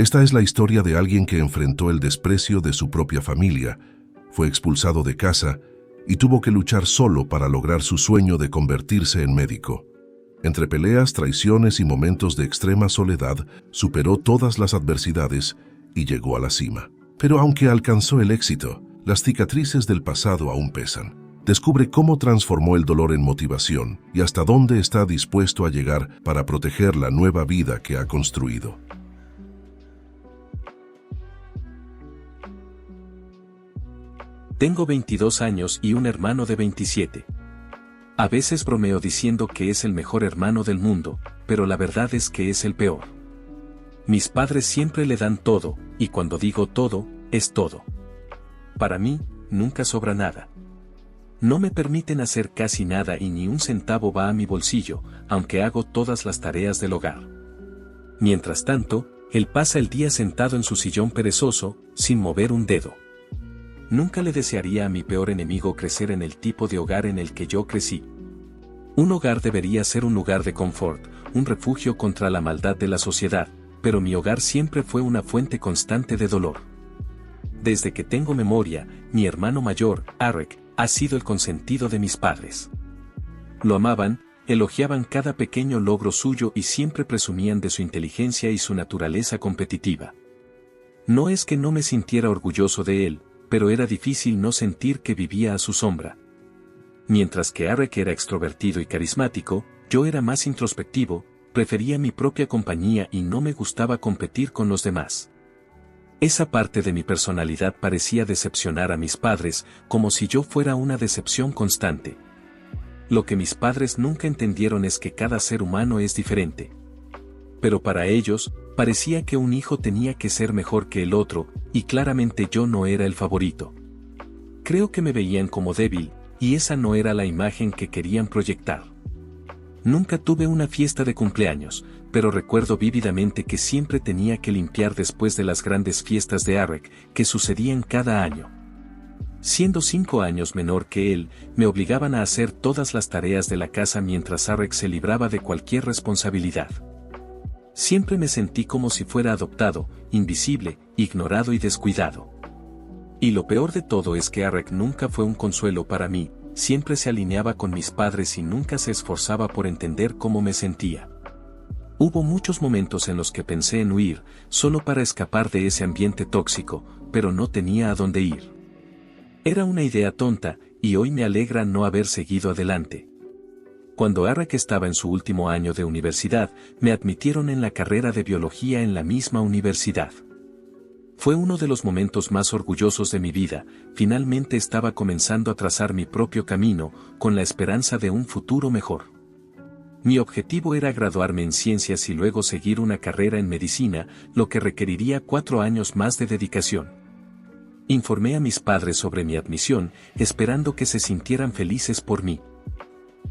Esta es la historia de alguien que enfrentó el desprecio de su propia familia, fue expulsado de casa y tuvo que luchar solo para lograr su sueño de convertirse en médico. Entre peleas, traiciones y momentos de extrema soledad, superó todas las adversidades y llegó a la cima. Pero aunque alcanzó el éxito, las cicatrices del pasado aún pesan. Descubre cómo transformó el dolor en motivación y hasta dónde está dispuesto a llegar para proteger la nueva vida que ha construido. Tengo 22 años y un hermano de 27. A veces bromeo diciendo que es el mejor hermano del mundo, pero la verdad es que es el peor. Mis padres siempre le dan todo, y cuando digo todo, es todo. Para mí, nunca sobra nada. No me permiten hacer casi nada y ni un centavo va a mi bolsillo, aunque hago todas las tareas del hogar. Mientras tanto, él pasa el día sentado en su sillón perezoso, sin mover un dedo. Nunca le desearía a mi peor enemigo crecer en el tipo de hogar en el que yo crecí. Un hogar debería ser un lugar de confort, un refugio contra la maldad de la sociedad, pero mi hogar siempre fue una fuente constante de dolor. Desde que tengo memoria, mi hermano mayor, Arek, ha sido el consentido de mis padres. Lo amaban, elogiaban cada pequeño logro suyo y siempre presumían de su inteligencia y su naturaleza competitiva. No es que no me sintiera orgulloso de él, pero era difícil no sentir que vivía a su sombra. Mientras que Arek era extrovertido y carismático, yo era más introspectivo, prefería mi propia compañía y no me gustaba competir con los demás. Esa parte de mi personalidad parecía decepcionar a mis padres, como si yo fuera una decepción constante. Lo que mis padres nunca entendieron es que cada ser humano es diferente. Pero para ellos, parecía que un hijo tenía que ser mejor que el otro, y claramente yo no era el favorito. Creo que me veían como débil, y esa no era la imagen que querían proyectar. Nunca tuve una fiesta de cumpleaños, pero recuerdo vívidamente que siempre tenía que limpiar después de las grandes fiestas de Arek, que sucedían cada año. Siendo 5 años menor que él, me obligaban a hacer todas las tareas de la casa mientras Arek se libraba de cualquier responsabilidad. Siempre me sentí como si fuera adoptado, invisible, ignorado y descuidado. Y lo peor de todo es que Arek nunca fue un consuelo para mí, siempre se alineaba con mis padres y nunca se esforzaba por entender cómo me sentía. Hubo muchos momentos en los que pensé en huir, solo para escapar de ese ambiente tóxico, pero no tenía a dónde ir. Era una idea tonta, y hoy me alegra no haber seguido adelante. Cuando Arek estaba en su último año de universidad, me admitieron en la carrera de biología en la misma universidad. Fue uno de los momentos más orgullosos de mi vida, finalmente estaba comenzando a trazar mi propio camino, con la esperanza de un futuro mejor. Mi objetivo era graduarme en ciencias y luego seguir una carrera en medicina, lo que requeriría 4 años más de dedicación. Informé a mis padres sobre mi admisión, esperando que se sintieran felices por mí.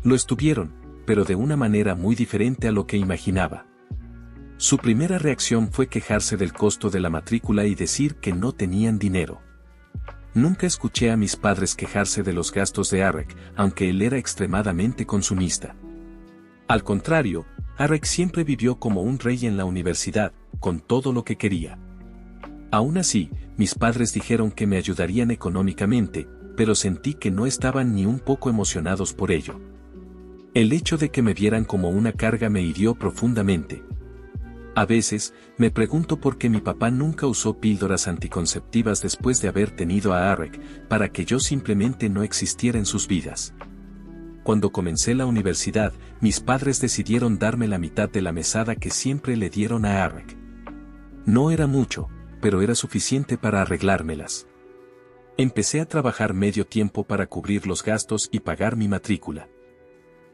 Lo estuvieron, pero de una manera muy diferente a lo que imaginaba. Su primera reacción fue quejarse del costo de la matrícula y decir que no tenían dinero. Nunca escuché a mis padres quejarse de los gastos de Arek, aunque él era extremadamente consumista. Al contrario, Arek siempre vivió como un rey en la universidad, con todo lo que quería. Aún así, mis padres dijeron que me ayudarían económicamente, pero sentí que no estaban ni un poco emocionados por ello. El hecho de que me vieran como una carga me hirió profundamente. A veces, me pregunto por qué mi papá nunca usó píldoras anticonceptivas después de haber tenido a Arek, para que yo simplemente no existiera en sus vidas. Cuando comencé la universidad, mis padres decidieron darme la mitad de la mesada que siempre le dieron a Arek. No era mucho, pero era suficiente para arreglármelas. Empecé a trabajar medio tiempo para cubrir los gastos y pagar mi matrícula.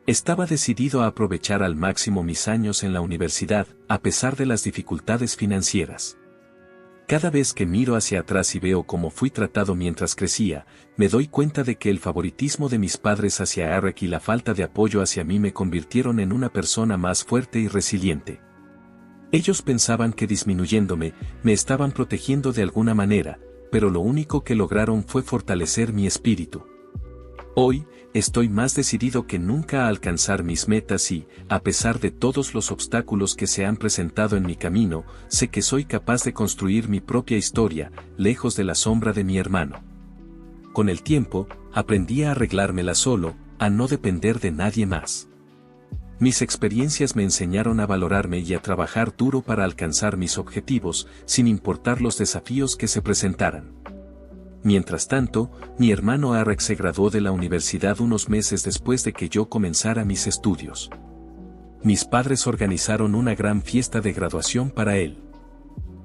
Estaba decidido a aprovechar al máximo mis años en la universidad, a pesar de las dificultades financieras. Cada vez que miro hacia atrás y veo cómo fui tratado mientras crecía, me doy cuenta de que el favoritismo de mis padres hacia Arek y la falta de apoyo hacia mí me convirtieron en una persona más fuerte y resiliente. Ellos pensaban que disminuyéndome, me estaban protegiendo de alguna manera, pero lo único que lograron fue fortalecer mi espíritu. Hoy, estoy más decidido que nunca a alcanzar mis metas y, a pesar de todos los obstáculos que se han presentado en mi camino, sé que soy capaz de construir mi propia historia, lejos de la sombra de mi hermano. Con el tiempo, aprendí a arreglármela solo, a no depender de nadie más. Mis experiencias me enseñaron a valorarme y a trabajar duro para alcanzar mis objetivos, sin importar los desafíos que se presentaran. Mientras tanto, mi hermano Arek se graduó de la universidad unos meses después de que yo comenzara mis estudios. Mis padres organizaron una gran fiesta de graduación para él.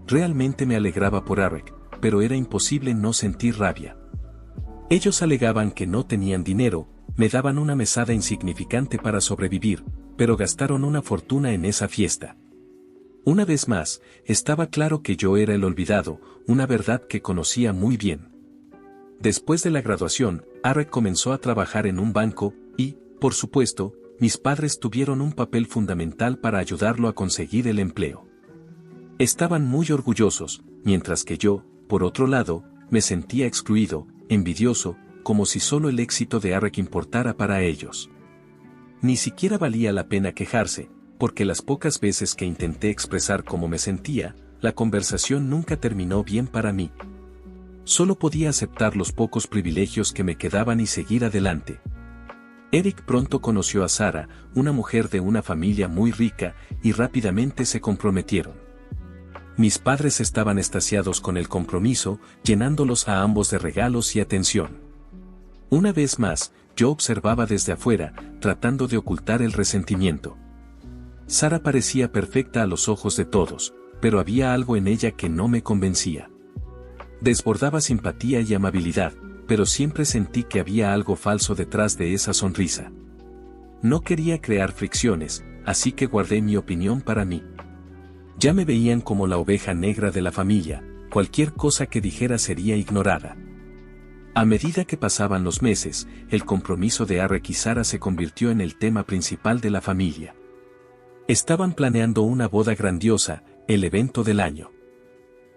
Realmente me alegraba por Arek, pero era imposible no sentir rabia. Ellos alegaban que no tenían dinero, me daban una mesada insignificante para sobrevivir, pero gastaron una fortuna en esa fiesta. Una vez más, estaba claro que yo era el olvidado, una verdad que conocía muy bien. Después de la graduación, Arek comenzó a trabajar en un banco y, por supuesto, mis padres tuvieron un papel fundamental para ayudarlo a conseguir el empleo. Estaban muy orgullosos, mientras que yo, por otro lado, me sentía excluido, envidioso, como si solo el éxito de Arek importara para ellos. Ni siquiera valía la pena quejarse, porque las pocas veces que intenté expresar cómo me sentía, la conversación nunca terminó bien para mí. Solo podía aceptar los pocos privilegios que me quedaban y seguir adelante. Eric pronto conoció a Sara, una mujer de una familia muy rica, y rápidamente se comprometieron. Mis padres estaban extasiados con el compromiso, llenándolos a ambos de regalos y atención. Una vez más, yo observaba desde afuera, tratando de ocultar el resentimiento. Sara parecía perfecta a los ojos de todos, pero había algo en ella que no me convencía. Desbordaba simpatía y amabilidad, pero siempre sentí que había algo falso detrás de esa sonrisa. No quería crear fricciones, así que guardé mi opinión para mí. Ya me veían como la oveja negra de la familia, cualquier cosa que dijera sería ignorada. A medida que pasaban los meses, el compromiso de Arek y Sara se convirtió en el tema principal de la familia. Estaban planeando una boda grandiosa, el evento del año.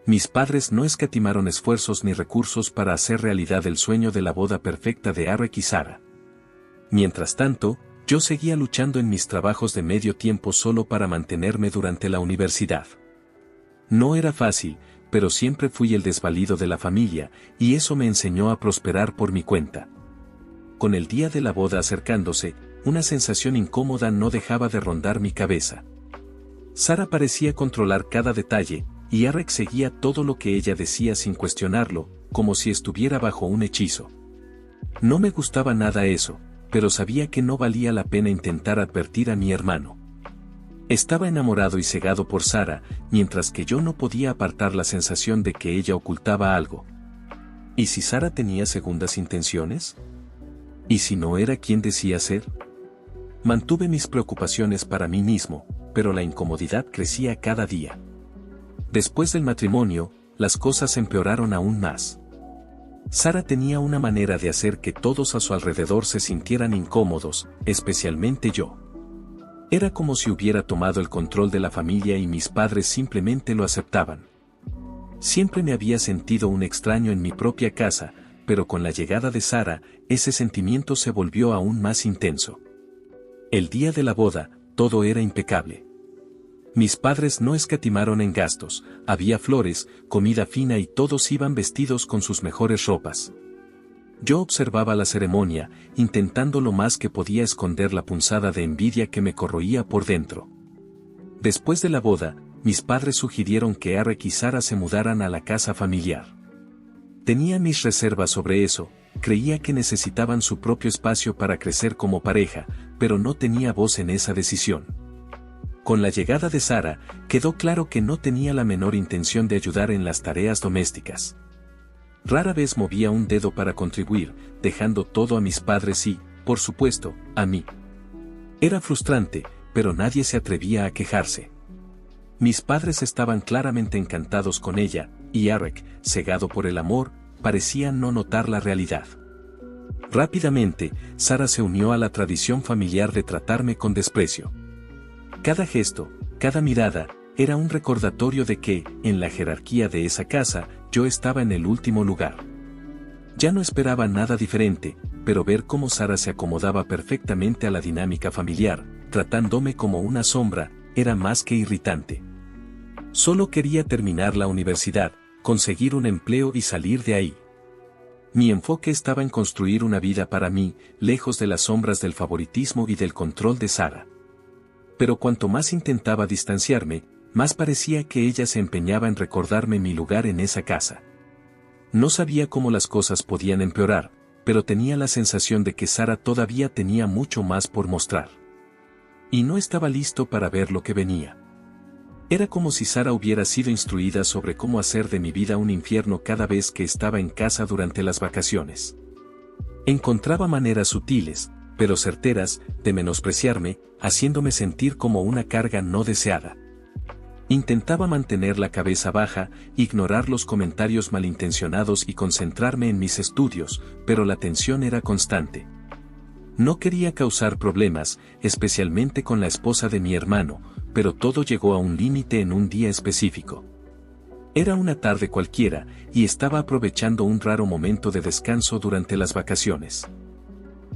Mis padres no escatimaron esfuerzos ni recursos para hacer realidad el sueño de la boda perfecta de Arek y Sara. Mientras tanto, yo seguía luchando en mis trabajos de medio tiempo solo para mantenerme durante la universidad. No era fácil, pero siempre fui el desvalido de la familia, y eso me enseñó a prosperar por mi cuenta. Con el día de la boda acercándose, una sensación incómoda no dejaba de rondar mi cabeza. Sara parecía controlar cada detalle, y Arek seguía todo lo que ella decía sin cuestionarlo, como si estuviera bajo un hechizo. No me gustaba nada eso, pero sabía que no valía la pena intentar advertir a mi hermano. Estaba enamorado y cegado por Sara, mientras que yo no podía apartar la sensación de que ella ocultaba algo. ¿Y si Sara tenía segundas intenciones? ¿Y si no era quien decía ser? Mantuve mis preocupaciones para mí mismo, pero la incomodidad crecía cada día. Después del matrimonio, las cosas empeoraron aún más. Sara tenía una manera de hacer que todos a su alrededor se sintieran incómodos, especialmente yo. Era como si hubiera tomado el control de la familia y mis padres simplemente lo aceptaban. Siempre me había sentido un extraño en mi propia casa, pero con la llegada de Sara, ese sentimiento se volvió aún más intenso. El día de la boda, todo era impecable. Mis padres no escatimaron en gastos, había flores, comida fina y todos iban vestidos con sus mejores ropas. Yo observaba la ceremonia, intentando lo más que podía esconder la punzada de envidia que me corroía por dentro. Después de la boda, mis padres sugirieron que Arek y Sara se mudaran a la casa familiar. Tenía mis reservas sobre eso, creía que necesitaban su propio espacio para crecer como pareja, pero no tenía voz en esa decisión. Con la llegada de Sara, quedó claro que no tenía la menor intención de ayudar en las tareas domésticas. Rara vez movía un dedo para contribuir, dejando todo a mis padres y, por supuesto, a mí. Era frustrante, pero nadie se atrevía a quejarse. Mis padres estaban claramente encantados con ella, y Arek, cegado por el amor, parecía no notar la realidad. Rápidamente, Sara se unió a la tradición familiar de tratarme con desprecio. Cada gesto, cada mirada, era un recordatorio de que, en la jerarquía de esa casa, yo estaba en el último lugar. Ya no esperaba nada diferente, pero ver cómo Sara se acomodaba perfectamente a la dinámica familiar, tratándome como una sombra, era más que irritante. Solo quería terminar la universidad, conseguir un empleo y salir de ahí. Mi enfoque estaba en construir una vida para mí, lejos de las sombras del favoritismo y del control de Sara. Pero cuanto más intentaba distanciarme, más parecía que ella se empeñaba en recordarme mi lugar en esa casa. No sabía cómo las cosas podían empeorar, pero tenía la sensación de que Sara todavía tenía mucho más por mostrar. Y no estaba listo para ver lo que venía. Era como si Sara hubiera sido instruida sobre cómo hacer de mi vida un infierno cada vez que estaba en casa durante las vacaciones. Encontraba maneras sutiles, pero certeras, de menospreciarme, haciéndome sentir como una carga no deseada. Intentaba mantener la cabeza baja, ignorar los comentarios malintencionados y concentrarme en mis estudios, pero la tensión era constante. No quería causar problemas, especialmente con la esposa de mi hermano, pero todo llegó a un límite en un día específico. Era una tarde cualquiera, y estaba aprovechando un raro momento de descanso durante las vacaciones.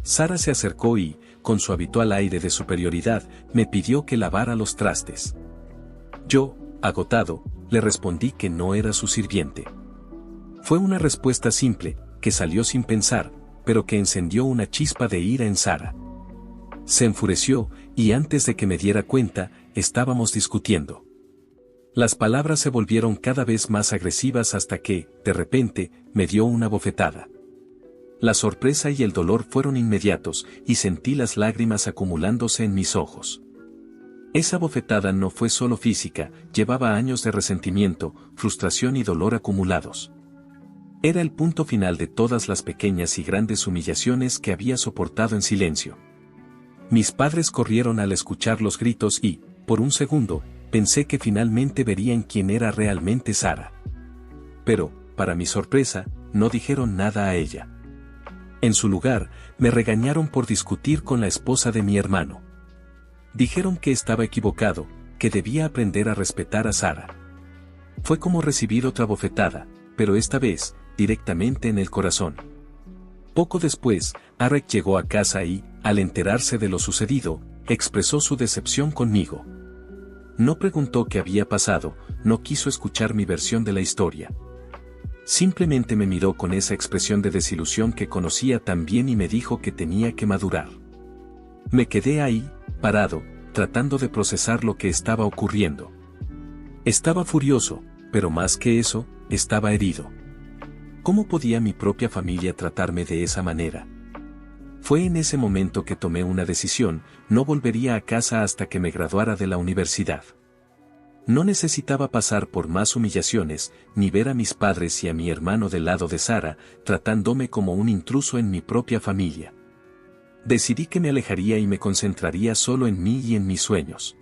Sara se acercó y, con su habitual aire de superioridad, me pidió que lavara los trastes. Yo, agotado, le respondí que no era su sirviente. Fue una respuesta simple, que salió sin pensar, pero que encendió una chispa de ira en Sara. Se enfureció, y antes de que me diera cuenta, estábamos discutiendo. Las palabras se volvieron cada vez más agresivas hasta que, de repente, me dio una bofetada. La sorpresa y el dolor fueron inmediatos, y sentí las lágrimas acumulándose en mis ojos. Esa bofetada no fue solo física, llevaba años de resentimiento, frustración y dolor acumulados. Era el punto final de todas las pequeñas y grandes humillaciones que había soportado en silencio. Mis padres corrieron al escuchar los gritos y, por un segundo, pensé que finalmente verían quién era realmente Sara. Pero, para mi sorpresa, no dijeron nada a ella. En su lugar, me regañaron por discutir con la esposa de mi hermano. Dijeron que estaba equivocado, que debía aprender a respetar a Sara. Fue como recibir otra bofetada, pero esta vez, directamente en el corazón. Poco después, Arek llegó a casa y, al enterarse de lo sucedido, expresó su decepción conmigo. No preguntó qué había pasado, no quiso escuchar mi versión de la historia. Simplemente me miró con esa expresión de desilusión que conocía tan bien y me dijo que tenía que madurar. Me quedé ahí, parado, tratando de procesar lo que estaba ocurriendo. Estaba furioso, pero más que eso, estaba herido. ¿Cómo podía mi propia familia tratarme de esa manera? Fue en ese momento que tomé una decisión: no volvería a casa hasta que me graduara de la universidad. No necesitaba pasar por más humillaciones, ni ver a mis padres y a mi hermano del lado de Sara, tratándome como un intruso en mi propia familia. Decidí que me alejaría y me concentraría solo en mí y en mis sueños.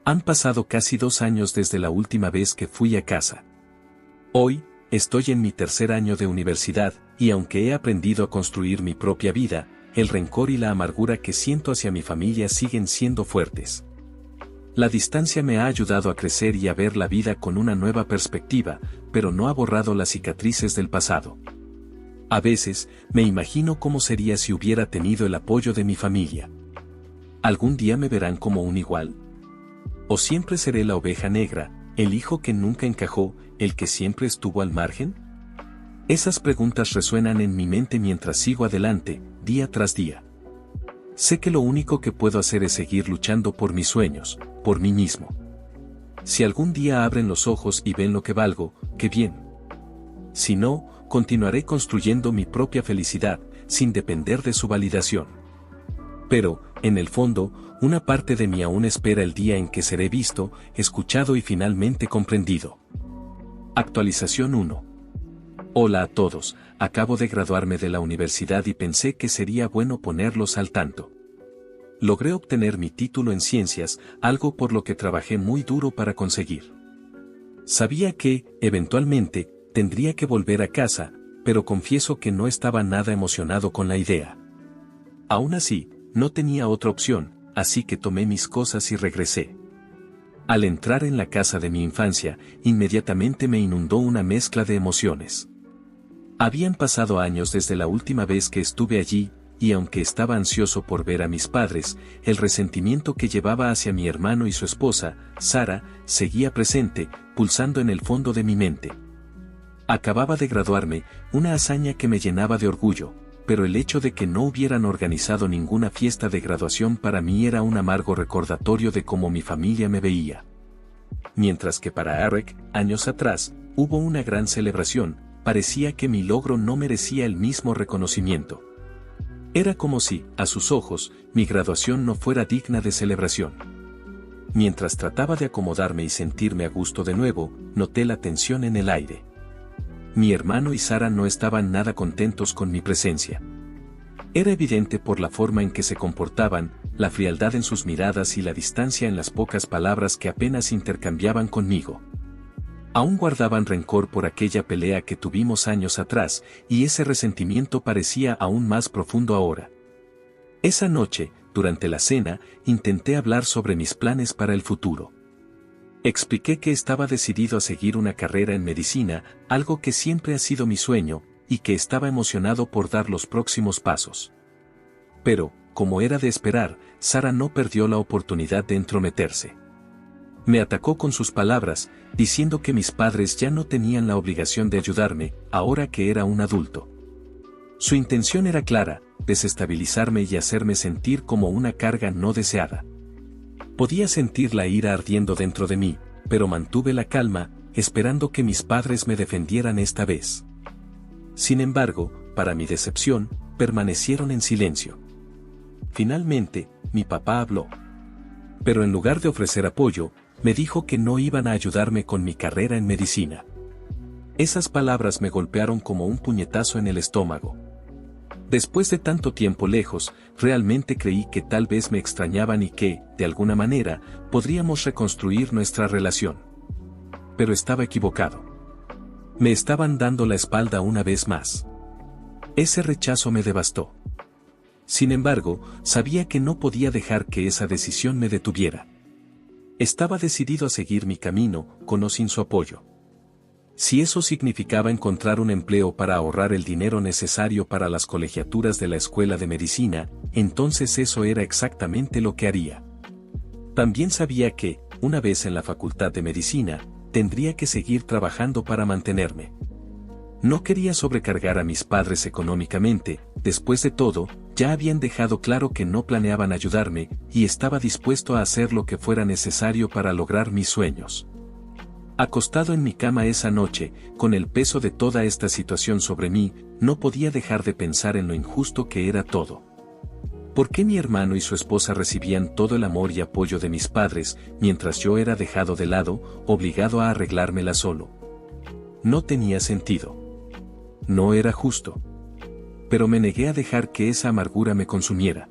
Han pasado casi 2 años desde la última vez que fui a casa. Hoy, estoy en mi tercer año de universidad, y aunque he aprendido a construir mi propia vida, el rencor y la amargura que siento hacia mi familia siguen siendo fuertes. La distancia me ha ayudado a crecer y a ver la vida con una nueva perspectiva, pero no ha borrado las cicatrices del pasado. A veces, me imagino cómo sería si hubiera tenido el apoyo de mi familia. ¿Algún día me verán como un igual? ¿O siempre seré la oveja negra, el hijo que nunca encajó, el que siempre estuvo al margen? Esas preguntas resuenan en mi mente mientras sigo adelante, día tras día. Sé que lo único que puedo hacer es seguir luchando por mis sueños, por mí mismo. Si algún día abren los ojos y ven lo que valgo, qué bien. Si no, continuaré construyendo mi propia felicidad, sin depender de su validación. Pero, en el fondo, una parte de mí aún espera el día en que seré visto, escuchado y finalmente comprendido. Actualización 1. Hola a todos, acabo de graduarme de la universidad y pensé que sería bueno ponerlos al tanto. Logré obtener mi título en ciencias, algo por lo que trabajé muy duro para conseguir. Sabía que, eventualmente, tendría que volver a casa, pero confieso que no estaba nada emocionado con la idea. Aún así, no tenía otra opción, así que tomé mis cosas y regresé. Al entrar en la casa de mi infancia, inmediatamente me inundó una mezcla de emociones. Habían pasado años desde la última vez que estuve allí, y aunque estaba ansioso por ver a mis padres, el resentimiento que llevaba hacia mi hermano y su esposa, Sara, seguía presente, pulsando en el fondo de mi mente. Acababa de graduarme, una hazaña que me llenaba de orgullo, pero el hecho de que no hubieran organizado ninguna fiesta de graduación para mí era un amargo recordatorio de cómo mi familia me veía. Mientras que para Eric, años atrás, hubo una gran celebración, parecía que mi logro no merecía el mismo reconocimiento. Era como si, a sus ojos, mi graduación no fuera digna de celebración. Mientras trataba de acomodarme y sentirme a gusto de nuevo, noté la tensión en el aire. Mi hermano y Sara no estaban nada contentos con mi presencia. Era evidente por la forma en que se comportaban, la frialdad en sus miradas y la distancia en las pocas palabras que apenas intercambiaban conmigo. Aún guardaban rencor por aquella pelea que tuvimos años atrás, y ese resentimiento parecía aún más profundo ahora. Esa noche, durante la cena, intenté hablar sobre mis planes para el futuro. Expliqué que estaba decidido a seguir una carrera en medicina, algo que siempre ha sido mi sueño, y que estaba emocionado por dar los próximos pasos. Pero, como era de esperar, Sara no perdió la oportunidad de entrometerse. Me atacó con sus palabras, diciendo que mis padres ya no tenían la obligación de ayudarme, ahora que era un adulto. Su intención era clara, desestabilizarme y hacerme sentir como una carga no deseada. Podía sentir la ira ardiendo dentro de mí, pero mantuve la calma, esperando que mis padres me defendieran esta vez. Sin embargo, para mi decepción, permanecieron en silencio. Finalmente, mi papá habló. Pero en lugar de ofrecer apoyo, me dijo que no iban a ayudarme con mi carrera en medicina. Esas palabras me golpearon como un puñetazo en el estómago. Después de tanto tiempo lejos, realmente creí que tal vez me extrañaban y que, de alguna manera, podríamos reconstruir nuestra relación. Pero estaba equivocado. Me estaban dando la espalda una vez más. Ese rechazo me devastó. Sin embargo, sabía que no podía dejar que esa decisión me detuviera. Estaba decidido a seguir mi camino, con o sin su apoyo. Si eso significaba encontrar un empleo para ahorrar el dinero necesario para las colegiaturas de la escuela de medicina, entonces eso era exactamente lo que haría. También sabía que, una vez en la facultad de medicina, tendría que seguir trabajando para mantenerme. No quería sobrecargar a mis padres económicamente, después de todo, ya habían dejado claro que no planeaban ayudarme, y estaba dispuesto a hacer lo que fuera necesario para lograr mis sueños. Acostado en mi cama esa noche, con el peso de toda esta situación sobre mí, no podía dejar de pensar en lo injusto que era todo. ¿Por qué mi hermano y su esposa recibían todo el amor y apoyo de mis padres, mientras yo era dejado de lado, obligado a arreglármela solo? No tenía sentido. No era justo. Pero me negué a dejar que esa amargura me consumiera.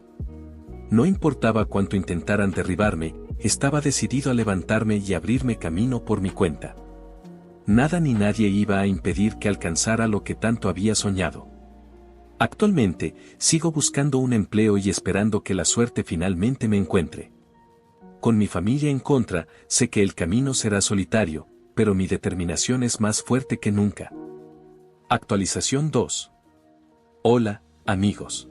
No importaba cuánto intentaran derribarme, estaba decidido a levantarme y abrirme camino por mi cuenta. Nada ni nadie iba a impedir que alcanzara lo que tanto había soñado. Actualmente, sigo buscando un empleo y esperando que la suerte finalmente me encuentre. Con mi familia en contra, sé que el camino será solitario, pero mi determinación es más fuerte que nunca. Actualización 2. Hola, amigos.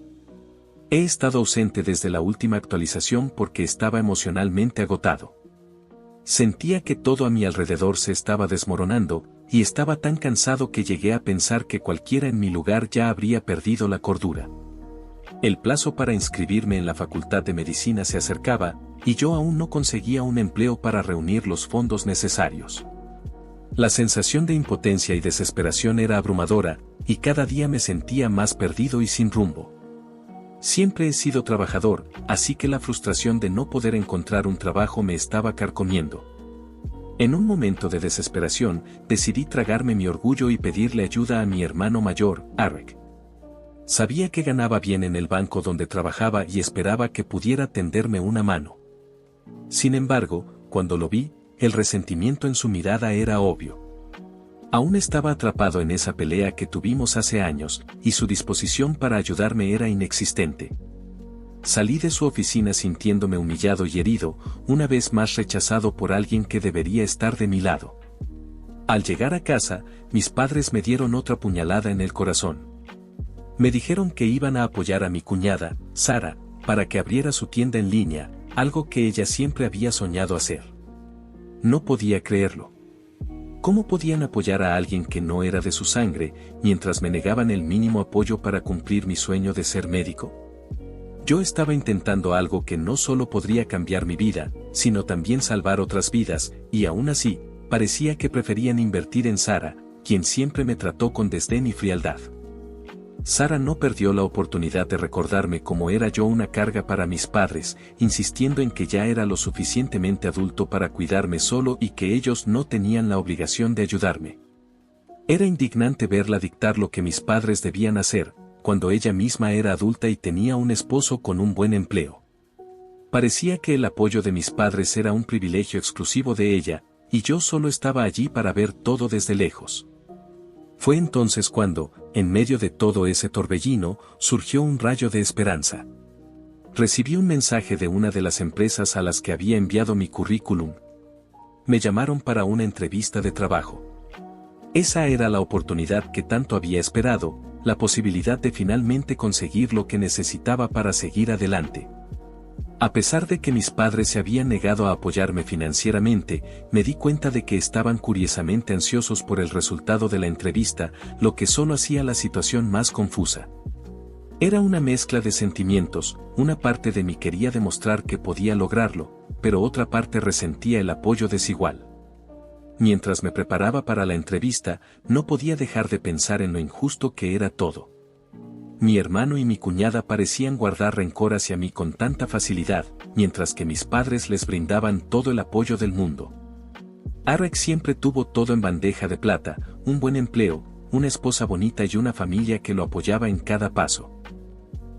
He estado ausente desde la última actualización porque estaba emocionalmente agotado. Sentía que todo a mi alrededor se estaba desmoronando, y estaba tan cansado que llegué a pensar que cualquiera en mi lugar ya habría perdido la cordura. El plazo para inscribirme en la Facultad de Medicina se acercaba, y yo aún no conseguía un empleo para reunir los fondos necesarios. La sensación de impotencia y desesperación era abrumadora, y cada día me sentía más perdido y sin rumbo. Siempre he sido trabajador, así que la frustración de no poder encontrar un trabajo me estaba carcomiendo. En un momento de desesperación, decidí tragarme mi orgullo y pedirle ayuda a mi hermano mayor, Eric. Sabía que ganaba bien en el banco donde trabajaba y esperaba que pudiera tenderme una mano. Sin embargo, cuando lo vi, el resentimiento en su mirada era obvio. Aún estaba atrapado en esa pelea que tuvimos hace años, y su disposición para ayudarme era inexistente. Salí de su oficina sintiéndome humillado y herido, una vez más rechazado por alguien que debería estar de mi lado. Al llegar a casa, mis padres me dieron otra puñalada en el corazón. Me dijeron que iban a apoyar a mi cuñada, Sara, para que abriera su tienda en línea, algo que ella siempre había soñado hacer. No podía creerlo. ¿Cómo podían apoyar a alguien que no era de su sangre, mientras me negaban el mínimo apoyo para cumplir mi sueño de ser médico? Yo estaba intentando algo que no solo podría cambiar mi vida, sino también salvar otras vidas, y aún así, parecía que preferían invertir en Sara, quien siempre me trató con desdén y frialdad. Sara no perdió la oportunidad de recordarme cómo era yo una carga para mis padres, insistiendo en que ya era lo suficientemente adulto para cuidarme solo y que ellos no tenían la obligación de ayudarme. Era indignante verla dictar lo que mis padres debían hacer, cuando ella misma era adulta y tenía un esposo con un buen empleo. Parecía que el apoyo de mis padres era un privilegio exclusivo de ella, y yo solo estaba allí para ver todo desde lejos. Fue entonces cuando, en medio de todo ese torbellino, surgió un rayo de esperanza. Recibí un mensaje de una de las empresas a las que había enviado mi currículum. Me llamaron para una entrevista de trabajo. Esa era la oportunidad que tanto había esperado, la posibilidad de finalmente conseguir lo que necesitaba para seguir adelante. A pesar de que mis padres se habían negado a apoyarme financieramente, me di cuenta de que estaban curiosamente ansiosos por el resultado de la entrevista, lo que solo hacía la situación más confusa. Era una mezcla de sentimientos, una parte de mí quería demostrar que podía lograrlo, pero otra parte resentía el apoyo desigual. Mientras me preparaba para la entrevista, no podía dejar de pensar en lo injusto que era todo. Mi hermano y mi cuñada parecían guardar rencor hacia mí con tanta facilidad, mientras que mis padres les brindaban todo el apoyo del mundo. Arek siempre tuvo todo en bandeja de plata, un buen empleo, una esposa bonita y una familia que lo apoyaba en cada paso.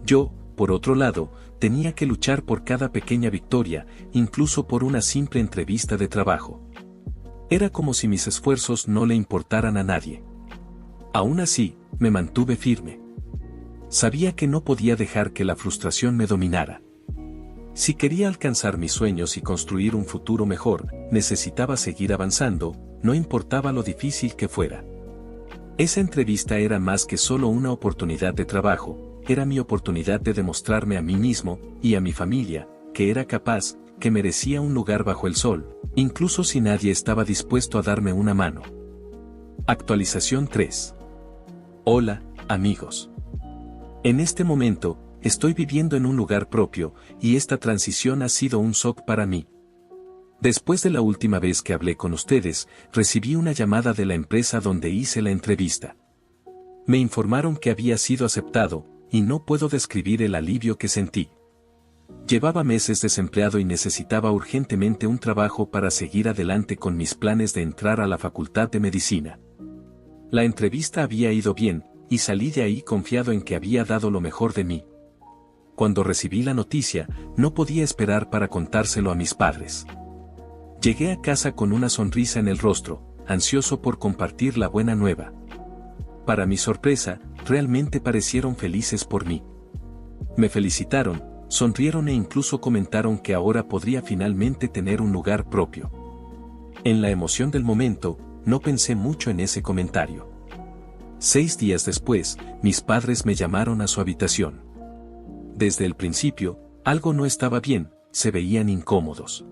Yo, por otro lado, tenía que luchar por cada pequeña victoria, incluso por una simple entrevista de trabajo. Era como si mis esfuerzos no le importaran a nadie. Aún así, me mantuve firme. Sabía que no podía dejar que la frustración me dominara. Si quería alcanzar mis sueños y construir un futuro mejor, necesitaba seguir avanzando, no importaba lo difícil que fuera. Esa entrevista era más que solo una oportunidad de trabajo, era mi oportunidad de demostrarme a mí mismo, y a mi familia, que era capaz, que merecía un lugar bajo el sol, incluso si nadie estaba dispuesto a darme una mano. Actualización 3. Hola, amigos. En este momento, estoy viviendo en un lugar propio, y esta transición ha sido un shock para mí. Después de la última vez que hablé con ustedes, recibí una llamada de la empresa donde hice la entrevista. Me informaron que había sido aceptado, y no puedo describir el alivio que sentí. Llevaba meses desempleado y necesitaba urgentemente un trabajo para seguir adelante con mis planes de entrar a la Facultad de Medicina. La entrevista había ido bien, y salí de ahí confiado en que había dado lo mejor de mí. Cuando recibí la noticia, no podía esperar para contárselo a mis padres. Llegué a casa con una sonrisa en el rostro, ansioso por compartir la buena nueva. Para mi sorpresa, realmente parecieron felices por mí. Me felicitaron, sonrieron e incluso comentaron que ahora podría finalmente tener un lugar propio. En la emoción del momento, no pensé mucho en ese comentario. 6 días después, mis padres me llamaron a su habitación. Desde el principio, algo no estaba bien, se veían incómodos.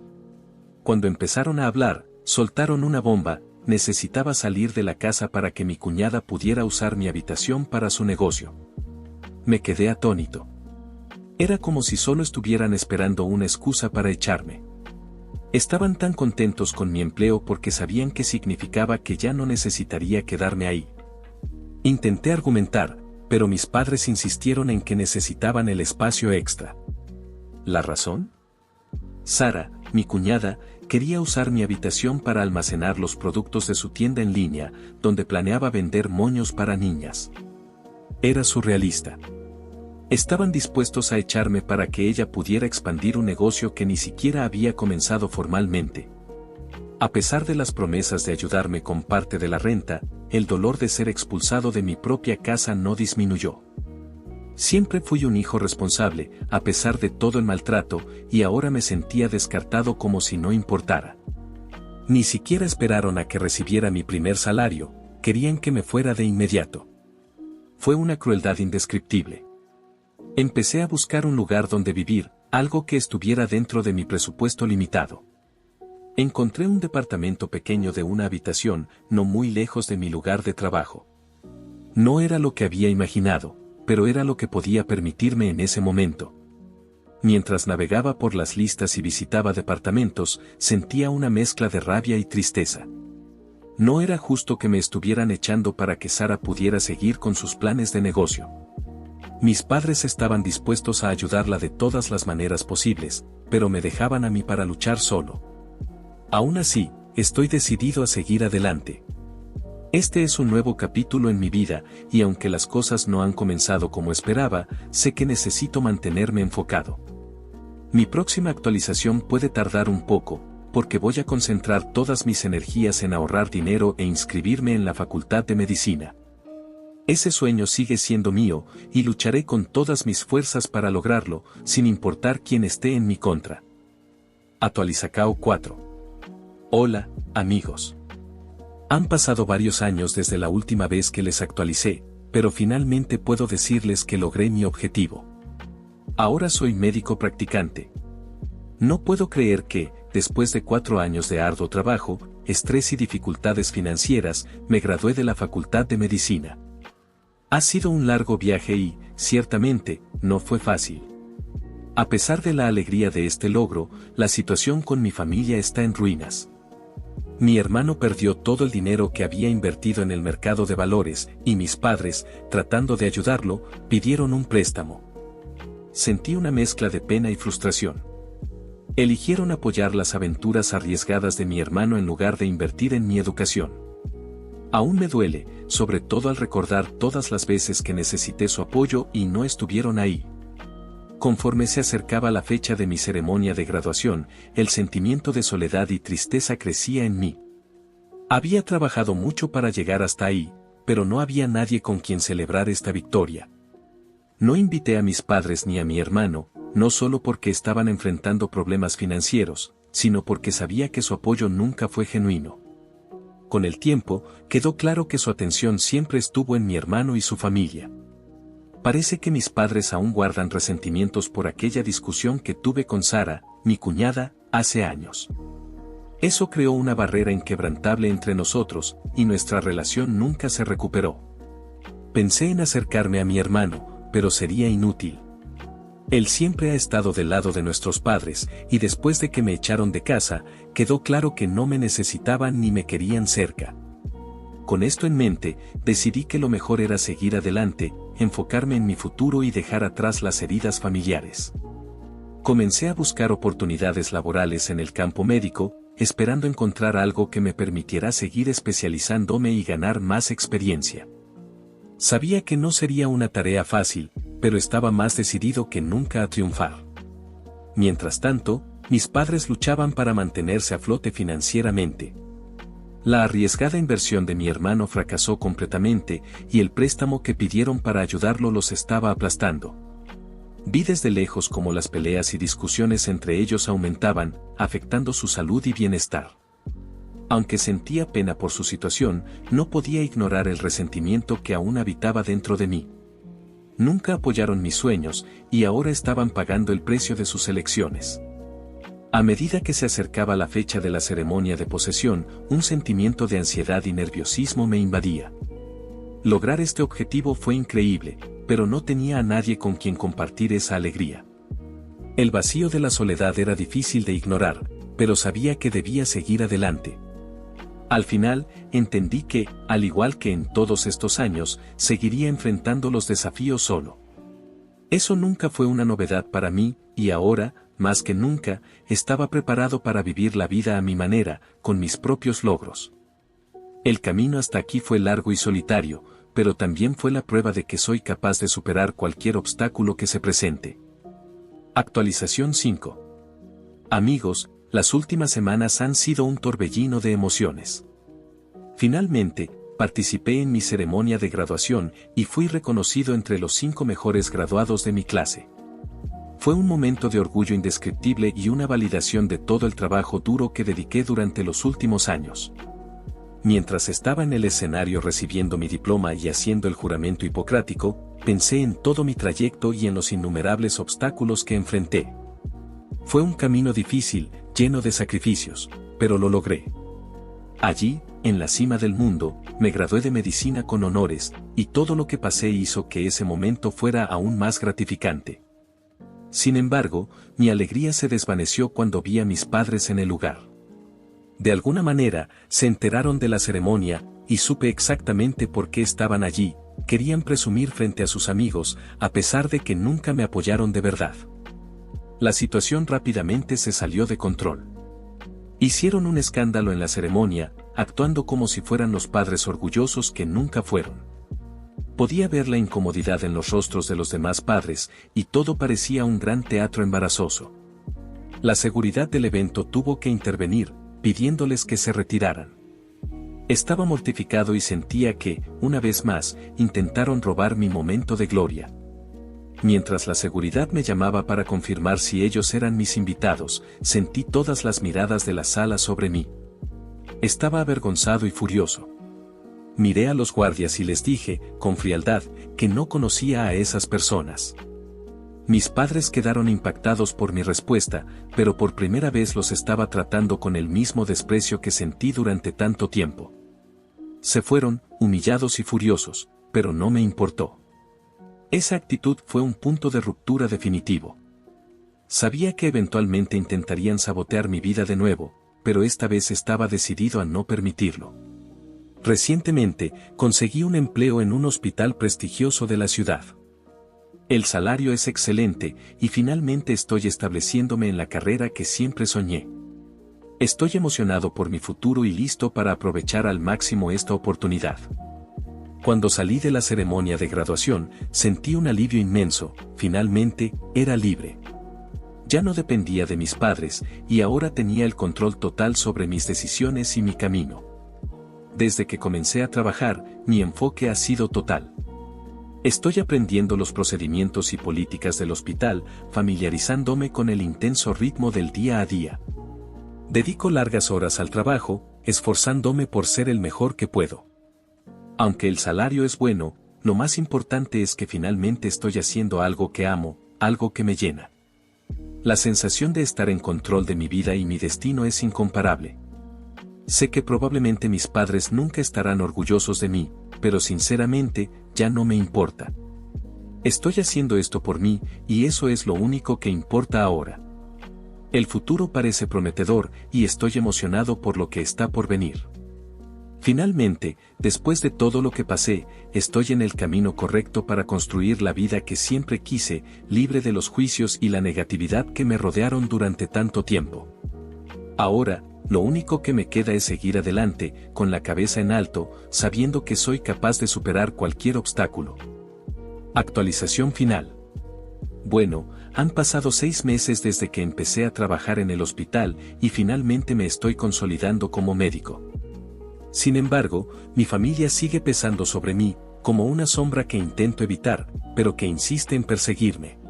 Cuando empezaron a hablar, soltaron una bomba: necesitaba salir de la casa para que mi cuñada pudiera usar mi habitación para su negocio. Me quedé atónito. Era como si solo estuvieran esperando una excusa para echarme. Estaban tan contentos con mi empleo porque sabían que significaba que ya no necesitaría quedarme ahí. Intenté argumentar, pero mis padres insistieron en que necesitaban el espacio extra. ¿La razón? Sara, mi cuñada, quería usar mi habitación para almacenar los productos de su tienda en línea, donde planeaba vender moños para niñas. Era surrealista. Estaban dispuestos a echarme para que ella pudiera expandir un negocio que ni siquiera había comenzado formalmente. A pesar de las promesas de ayudarme con parte de la renta, el dolor de ser expulsado de mi propia casa no disminuyó. Siempre fui un hijo responsable, a pesar de todo el maltrato, y ahora me sentía descartado como si no importara. Ni siquiera esperaron a que recibiera mi primer salario, querían que me fuera de inmediato. Fue una crueldad indescriptible. Empecé a buscar un lugar donde vivir, algo que estuviera dentro de mi presupuesto limitado. Encontré un departamento pequeño de una habitación, no muy lejos de mi lugar de trabajo. No era lo que había imaginado, pero era lo que podía permitirme en ese momento. Mientras navegaba por las listas y visitaba departamentos, sentía una mezcla de rabia y tristeza. No era justo que me estuvieran echando para que Sara pudiera seguir con sus planes de negocio. Mis padres estaban dispuestos a ayudarla de todas las maneras posibles, pero me dejaban a mí para luchar solo. Aún así, estoy decidido a seguir adelante. Este es un nuevo capítulo en mi vida, y aunque las cosas no han comenzado como esperaba, sé que necesito mantenerme enfocado. Mi próxima actualización puede tardar un poco, porque voy a concentrar todas mis energías en ahorrar dinero e inscribirme en la Facultad de Medicina. Ese sueño sigue siendo mío, y lucharé con todas mis fuerzas para lograrlo, sin importar quién esté en mi contra. Actualizacao 4. Hola, amigos. Han pasado varios años desde la última vez que les actualicé, pero finalmente puedo decirles que logré mi objetivo. Ahora soy médico practicante. No puedo creer que, después de 4 años de arduo trabajo, estrés y dificultades financieras, me gradué de la Facultad de Medicina. Ha sido un largo viaje y, ciertamente, no fue fácil. A pesar de la alegría de este logro, la situación con mi familia está en ruinas. Mi hermano perdió todo el dinero que había invertido en el mercado de valores, y mis padres, tratando de ayudarlo, pidieron un préstamo. Sentí una mezcla de pena y frustración. Eligieron apoyar las aventuras arriesgadas de mi hermano en lugar de invertir en mi educación. Aún me duele, sobre todo al recordar todas las veces que necesité su apoyo y no estuvieron ahí. Conforme se acercaba la fecha de mi ceremonia de graduación, el sentimiento de soledad y tristeza crecía en mí. Había trabajado mucho para llegar hasta ahí, pero no había nadie con quien celebrar esta victoria. No invité a mis padres ni a mi hermano, no solo porque estaban enfrentando problemas financieros, sino porque sabía que su apoyo nunca fue genuino. Con el tiempo, quedó claro que su atención siempre estuvo en mi hermano y su familia. Parece que mis padres aún guardan resentimientos por aquella discusión que tuve con Sara, mi cuñada, hace años. Eso creó una barrera inquebrantable entre nosotros, y nuestra relación nunca se recuperó. Pensé en acercarme a mi hermano, pero sería inútil. Él siempre ha estado del lado de nuestros padres, y después de que me echaron de casa, quedó claro que no me necesitaban ni me querían cerca. Con esto en mente, decidí que lo mejor era seguir adelante, enfocarme en mi futuro y dejar atrás las heridas familiares. Comencé a buscar oportunidades laborales en el campo médico, esperando encontrar algo que me permitiera seguir especializándome y ganar más experiencia. Sabía que no sería una tarea fácil, pero estaba más decidido que nunca a triunfar. Mientras tanto, mis padres luchaban para mantenerse a flote financieramente. La arriesgada inversión de mi hermano fracasó completamente, y el préstamo que pidieron para ayudarlo los estaba aplastando. Vi desde lejos cómo las peleas y discusiones entre ellos aumentaban, afectando su salud y bienestar. Aunque sentía pena por su situación, no podía ignorar el resentimiento que aún habitaba dentro de mí. Nunca apoyaron mis sueños, y ahora estaban pagando el precio de sus elecciones. A medida que se acercaba la fecha de la ceremonia de posesión, un sentimiento de ansiedad y nerviosismo me invadía. Lograr este objetivo fue increíble, pero no tenía a nadie con quien compartir esa alegría. El vacío de la soledad era difícil de ignorar, pero sabía que debía seguir adelante. Al final, entendí que, al igual que en todos estos años, seguiría enfrentando los desafíos solo. Eso nunca fue una novedad para mí, y ahora, más que nunca, estaba preparado para vivir la vida a mi manera, con mis propios logros. El camino hasta aquí fue largo y solitario, pero también fue la prueba de que soy capaz de superar cualquier obstáculo que se presente. Actualización 5. Amigos, las últimas semanas han sido un torbellino de emociones. Finalmente, participé en mi ceremonia de graduación y fui reconocido entre los 5 mejores graduados de mi clase. Fue un momento de orgullo indescriptible y una validación de todo el trabajo duro que dediqué durante los últimos años. Mientras estaba en el escenario recibiendo mi diploma y haciendo el juramento hipocrático, pensé en todo mi trayecto y en los innumerables obstáculos que enfrenté. Fue un camino difícil, lleno de sacrificios, pero lo logré. Allí, en la cima del mundo, me gradué de medicina con honores, y todo lo que pasé hizo que ese momento fuera aún más gratificante. Sin embargo, mi alegría se desvaneció cuando vi a mis padres en el lugar. De alguna manera, se enteraron de la ceremonia, y supe exactamente por qué estaban allí. Querían presumir frente a sus amigos, a pesar de que nunca me apoyaron de verdad. La situación rápidamente se salió de control. Hicieron un escándalo en la ceremonia, actuando como si fueran los padres orgullosos que nunca fueron. Podía ver la incomodidad en los rostros de los demás padres, y todo parecía un gran teatro embarazoso. La seguridad del evento tuvo que intervenir, pidiéndoles que se retiraran. Estaba mortificado y sentía que, una vez más, intentaron robar mi momento de gloria. Mientras la seguridad me llamaba para confirmar si ellos eran mis invitados, sentí todas las miradas de la sala sobre mí. Estaba avergonzado y furioso. Miré a los guardias y les dije, con frialdad, que no conocía a esas personas. Mis padres quedaron impactados por mi respuesta, pero por primera vez los estaba tratando con el mismo desprecio que sentí durante tanto tiempo. Se fueron, humillados y furiosos, pero no me importó. Esa actitud fue un punto de ruptura definitivo. Sabía que eventualmente intentarían sabotear mi vida de nuevo, pero esta vez estaba decidido a no permitirlo. Recientemente, conseguí un empleo en un hospital prestigioso de la ciudad. El salario es excelente y finalmente estoy estableciéndome en la carrera que siempre soñé. Estoy emocionado por mi futuro y listo para aprovechar al máximo esta oportunidad. Cuando salí de la ceremonia de graduación, sentí un alivio inmenso. Finalmente, era libre. Ya no dependía de mis padres, y ahora tenía el control total sobre mis decisiones y mi camino. Desde que comencé a trabajar, mi enfoque ha sido total. Estoy aprendiendo los procedimientos y políticas del hospital, familiarizándome con el intenso ritmo del día a día. Dedico largas horas al trabajo, esforzándome por ser el mejor que puedo. Aunque el salario es bueno, lo más importante es que finalmente estoy haciendo algo que amo, algo que me llena. La sensación de estar en control de mi vida y mi destino es incomparable. Sé que probablemente mis padres nunca estarán orgullosos de mí, pero sinceramente, ya no me importa. Estoy haciendo esto por mí, y eso es lo único que importa ahora. El futuro parece prometedor, y estoy emocionado por lo que está por venir. Finalmente, después de todo lo que pasé, estoy en el camino correcto para construir la vida que siempre quise, libre de los juicios y la negatividad que me rodearon durante tanto tiempo. Ahora, lo único que me queda es seguir adelante, con la cabeza en alto, sabiendo que soy capaz de superar cualquier obstáculo. Actualización final. Bueno, han pasado 6 meses desde que empecé a trabajar en el hospital y finalmente me estoy consolidando como médico. Sin embargo, mi familia sigue pesando sobre mí, como una sombra que intento evitar, pero que insiste en perseguirme.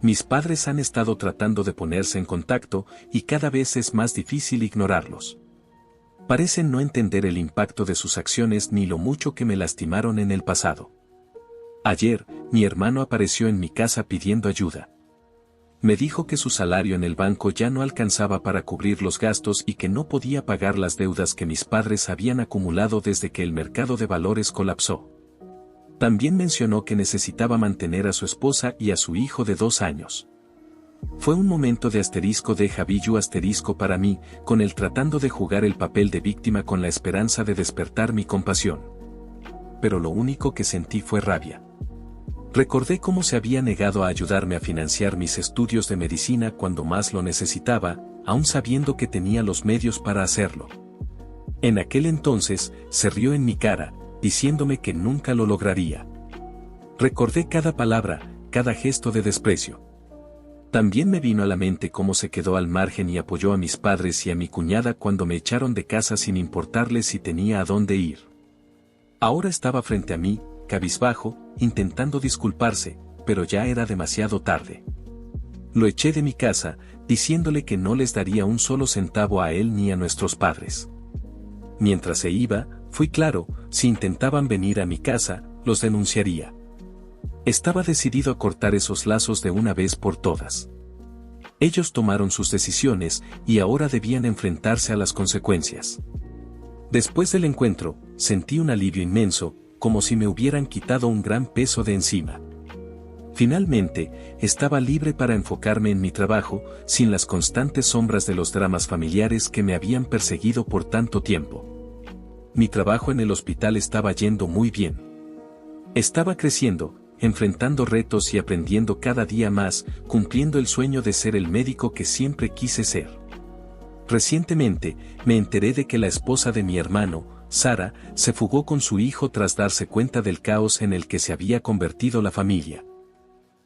Mis padres han estado tratando de ponerse en contacto y cada vez es más difícil ignorarlos. Parecen no entender el impacto de sus acciones ni lo mucho que me lastimaron en el pasado. Ayer, mi hermano apareció en mi casa pidiendo ayuda. Me dijo que su salario en el banco ya no alcanzaba para cubrir los gastos y que no podía pagar las deudas que mis padres habían acumulado desde que el mercado de valores colapsó. También mencionó que necesitaba mantener a su esposa y a su hijo de 2 años. Fue un momento de *Javillu* para mí, con él tratando de jugar el papel de víctima con la esperanza de despertar mi compasión. Pero lo único que sentí fue rabia. Recordé cómo se había negado a ayudarme a financiar mis estudios de medicina cuando más lo necesitaba, aun sabiendo que tenía los medios para hacerlo. En aquel entonces, se rió en mi cara, diciéndome que nunca lo lograría. Recordé cada palabra, cada gesto de desprecio. También me vino a la mente cómo se quedó al margen y apoyó a mis padres y a mi cuñada cuando me echaron de casa sin importarles si tenía a dónde ir. Ahora estaba frente a mí, cabizbajo, intentando disculparse, pero ya era demasiado tarde. Lo eché de mi casa, diciéndole que no les daría un solo centavo a él ni a nuestros padres. Mientras se iba, fui claro, si intentaban venir a mi casa, los denunciaría. Estaba decidido a cortar esos lazos de una vez por todas. Ellos tomaron sus decisiones y ahora debían enfrentarse a las consecuencias. Después del encuentro, sentí un alivio inmenso, como si me hubieran quitado un gran peso de encima. Finalmente, estaba libre para enfocarme en mi trabajo, sin las constantes sombras de los dramas familiares que me habían perseguido por tanto tiempo. Mi trabajo en el hospital estaba yendo muy bien. Estaba creciendo, enfrentando retos y aprendiendo cada día más, cumpliendo el sueño de ser el médico que siempre quise ser. Recientemente, me enteré de que la esposa de mi hermano, Sara, se fugó con su hijo tras darse cuenta del caos en el que se había convertido la familia.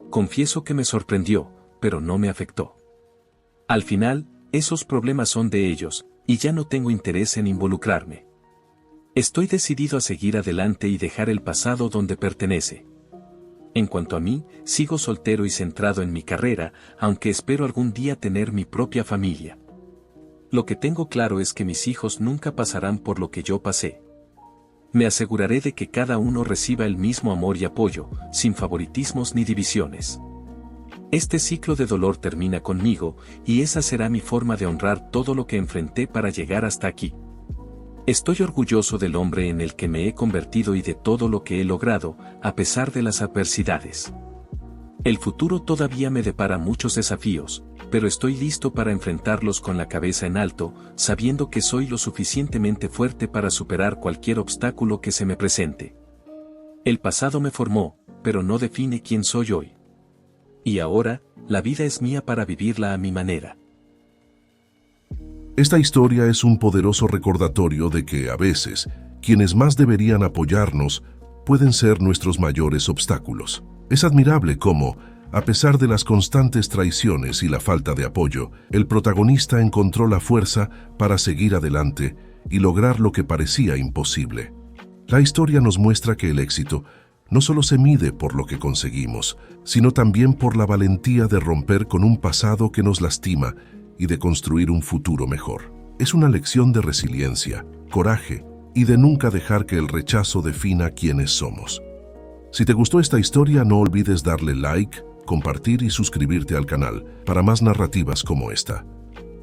Confieso que me sorprendió, pero no me afectó. Al final, esos problemas son de ellos, y ya no tengo interés en involucrarme. Estoy decidido a seguir adelante y dejar el pasado donde pertenece. En cuanto a mí, sigo soltero y centrado en mi carrera, aunque espero algún día tener mi propia familia. Lo que tengo claro es que mis hijos nunca pasarán por lo que yo pasé. Me aseguraré de que cada uno reciba el mismo amor y apoyo, sin favoritismos ni divisiones. Este ciclo de dolor termina conmigo, y esa será mi forma de honrar todo lo que enfrenté para llegar hasta aquí. Estoy orgulloso del hombre en el que me he convertido y de todo lo que he logrado, a pesar de las adversidades. El futuro todavía me depara muchos desafíos, pero estoy listo para enfrentarlos con la cabeza en alto, sabiendo que soy lo suficientemente fuerte para superar cualquier obstáculo que se me presente. El pasado me formó, pero no define quién soy hoy. Y ahora, la vida es mía para vivirla a mi manera. Esta historia es un poderoso recordatorio de que, a veces, quienes más deberían apoyarnos pueden ser nuestros mayores obstáculos. Es admirable cómo, a pesar de las constantes traiciones y la falta de apoyo, el protagonista encontró la fuerza para seguir adelante y lograr lo que parecía imposible. La historia nos muestra que el éxito no solo se mide por lo que conseguimos, sino también por la valentía de romper con un pasado que nos lastima y de construir un futuro mejor. Es una lección de resiliencia, coraje y de nunca dejar que el rechazo defina quiénes somos. Si te gustó esta historia, no olvides darle like, compartir y suscribirte al canal para más narrativas como esta.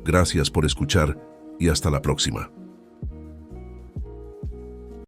Gracias por escuchar y hasta la próxima.